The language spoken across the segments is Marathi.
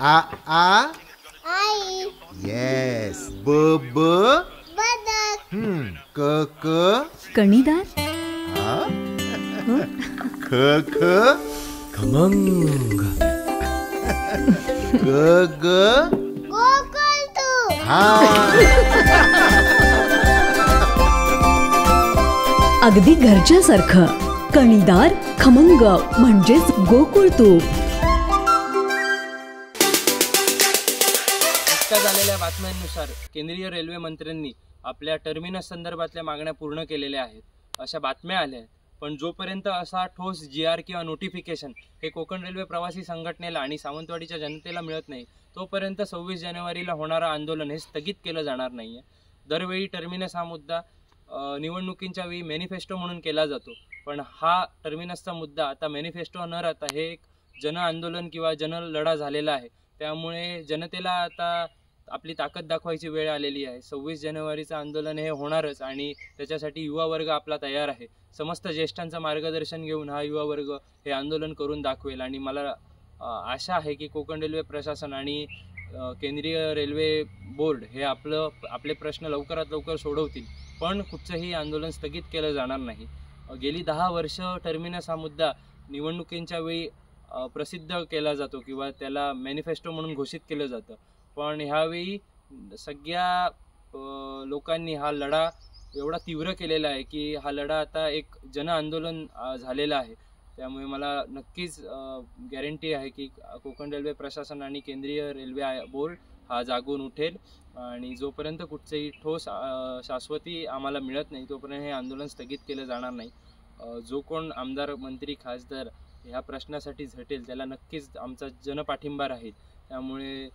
आ आ आई. येस. ब ब बदक. क क कणीदार. ख ख खमंग. ग ग गोकुळतू. हा. अगदी घरच्यासारखं. कणीदार खमंग म्हणजेच गोकुळ तूप. नुकत्याच झालेल्या बातम्यांनुसार केंद्रीय रेल्वे मंत्र्यांनी आपल्या टर्मिनस संदर्भातल्या मागण्या पूर्ण केलेल्या आहेत अशा बातम्या आल्या आहेत. पण जोपर्यंत असा ठोस GR किंवा नोटिफिकेशन हे कोकण रेल्वे प्रवासी संघटनेला आणि सावंतवाडीच्या जनतेला मिळत नाही तोपर्यंत 26 जानेवारीला होणारं आंदोलन हे स्थगित केलं जाणार नाही आहे. दरवेळी टर्मिनस हा मुद्दा निवडणुकींच्या वेळी मॅनिफेस्टो म्हणून केला जातो, पण हा टर्मिनसचा मुद्दा आता मॅनिफेस्टो न राहता हे एक जन आंदोलन किंवा जनलढा झालेला आहे. त्यामुळे जनतेला आता आपली ताकद दाखवायची वेळ आलेली आहे. 26 जानेवारीचं आंदोलन हे होणारच आणि त्याच्यासाठी युवा वर्ग आपला तयार आहे. समस्त ज्येष्ठांचं मार्गदर्शन घेऊन हा युवा वर्ग हे आंदोलन करून दाखवेल आणि मला आशा आहे की कोकण रेल्वे प्रशासन आणि केंद्रीय रेल्वे बोर्ड हे आपले प्रश्न लवकरात लवकर सोडवतील, पण कुठचंही आंदोलन स्थगित केलं जाणार नाही. गेली 10 वर्ष टर्मिनस हा मुद्दा निवडणुकींच्या वेळी प्रसिद्ध केला जातो किंवा त्याला मॅनिफेस्टो म्हणून घोषित केलं जातं, पण ह्यावेळी सगळ्या लोकांनी हा लढा एवढा तीव्र केलेला आहे की हा लढा आता एक जन आंदोलन झालेला आहे. त्यामुळे मला नक्कीच गॅरंटी आहे की कोकण रेल्वे प्रशासन आणि केंद्रीय रेल्वे बोर्ड हा जागून उठेल आणि जोपर्यंत कुठचंही ठोस शाश्वती आम्हाला मिळत नाही तोपर्यंत हे आंदोलन स्थगित केलं जाणार नाही. जो कोण आमदार, मंत्री, खासदार ह्या प्रश्नासाठी झटेल त्याला नक्कीच आमचा जनपाठिंबा राहील. त्यामुळे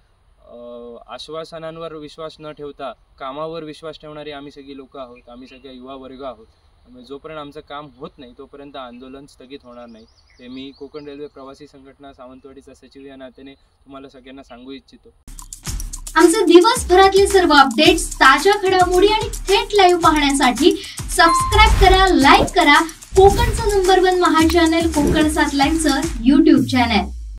आश्वासनांवर विश्वास न ठेवता कामावर विश्वास ठेवणारी आम्ही सगळी लोक आहोत, आम्ही सगळ्या युवा वर्ग आहोत. त्यामुळे जोपर्यंत आमचं काम होत नाही तोपर्यंत आंदोलन स्थगित होणार नाही हे मी कोकण रेल्वे प्रवासी संघटना सावंतवाडीचा सचिव या नात्याने तुम्हाला सगळ्यांना सांगू इच्छितो. आमचे दिवसभरातले सर्व अपडेट्स, ताज्या घडामोडी आणि थेट लाईव्ह पाहण्यासाठी सबस्क्राईब करा, लाईक करा कोकणचं नंबर 1 महा चॅनल कोकण 7 लाईव्हचं YouTube चॅनल.